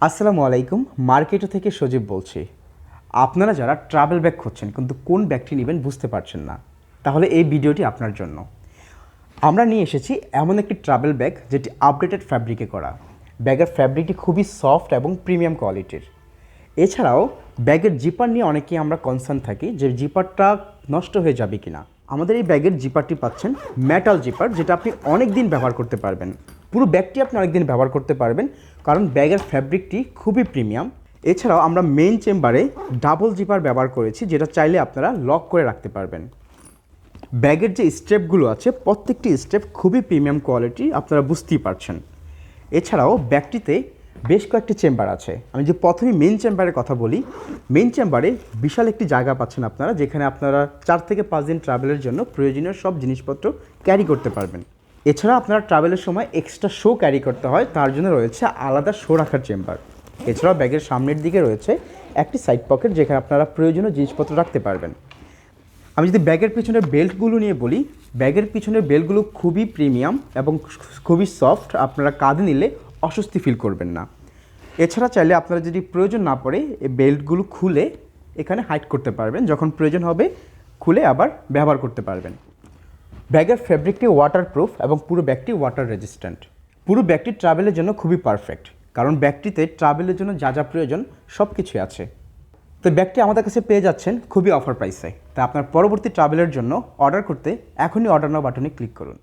আসসালামু আলাইকুম। মার্কেটো থেকে সজীব বলছি। আপনারা যারা ট্রাভেল ব্যাগ খুঁজছেন কিন্তু কোন ব্যাগটি নেবেন বুঝতে পারছেন না, তাহলে এই ভিডিওটি আপনার জন্য। আমরা নিয়ে এসেছি এমন একটি ট্রাভেল ব্যাগ যেটি আপডেটেড ফ্যাব্রিকে করা। ব্যাগের ফ্যাব্রিকটি খুবই সফট এবং প্রিমিয়াম কোয়ালিটির। এছাড়াও ব্যাগের জিপার নিয়ে অনেকেই আমরা কনসার্ন থাকি যে জিপারটা নষ্ট হয়ে যাবে কি না। আমাদের এই ব্যাগের জিপারটি পাচ্ছেন মেটাল জিপার, যেটা আপনি অনেক দিন ব্যবহার করতে পারবেন। পুরো ব্যাগটি আপনি অনেক দিন ব্যবহার করতে পারবেন, কারণ ব্যাগের ফ্যাব্রিকটি খুবই প্রিমিয়াম। এছাড়াও আমরা মেইন চেম্বারে ডাবল জিপার ব্যবহার করেছি, যেটা চাইলে আপনারা লক করে রাখতে পারবেন। ব্যাগের যে স্টেপগুলো আছে প্রত্যেকটি স্টেপ খুবই প্রিমিয়াম কোয়ালিটি, আপনারা বুঝতেই পারছেন। এছাড়াও ব্যাগটিতে বেশ কয়েকটি চেম্বার আছে। আমি যে প্রথমে মেইন চেম্বারের কথা বলি, মেইন চেম্বারে বিশাল একটি জায়গা পাচ্ছেন আপনারা, যেখানে আপনারা 4 থেকে 5 দিন ট্রাভেলের জন্য প্রয়োজনীয় সব জিনিসপত্র ক্যারি করতে পারবেন। এছাড়া আপনারা ট্রাভেলের সময় এক্সট্রা শো ক্যারি করতে হয়, তার জন্য রয়েছে আলাদা শো রাখার চেম্বার। এছাড়াও ব্যাগের সামনের দিকে রয়েছে একটি সাইড পকেট, যেখানে আপনারা প্রয়োজনীয় জিনিসপত্র রাখতে পারবেন। আমি যদি ব্যাগের পিছনের বেল্টগুলো নিয়ে বলি, ব্যাগের পিছনের বেল্টগুলো খুবই প্রিমিয়াম এবং খুবই সফট, আপনারা কাঁধে নিলে অস্বস্তি ফিল করবেন না। এছাড়া চাইলে আপনারা যদি প্রয়োজন না পড়ে এই বেল্টগুলো খুলে এখানে হাইড করতে পারবেন, যখন প্রয়োজন হবে খুলে আবার ব্যবহার করতে পারবেন। ব্যাগের ফ্যাব্রিকটি ওয়াটারপ্রুফ এবং পুরো ব্যাগটি ওয়াটার রেজিস্ট্যান্ট। পুরো ব্যাগটি ট্রাভেলের জন্য খুবই পারফেক্ট, কারণ ব্যাগটিতে ট্রাভেলের জন্য যা যা প্রয়োজন সব কিছুই আছে। তো ব্যাগটি আমাদের কাছে পেয়ে যাচ্ছেন খুবই অফার প্রাইসে। তাই আপনার পরবর্তী ট্রাভেলের জন্য অর্ডার করতে এখনই অর্ডার নাও বাটনে ক্লিক করুন।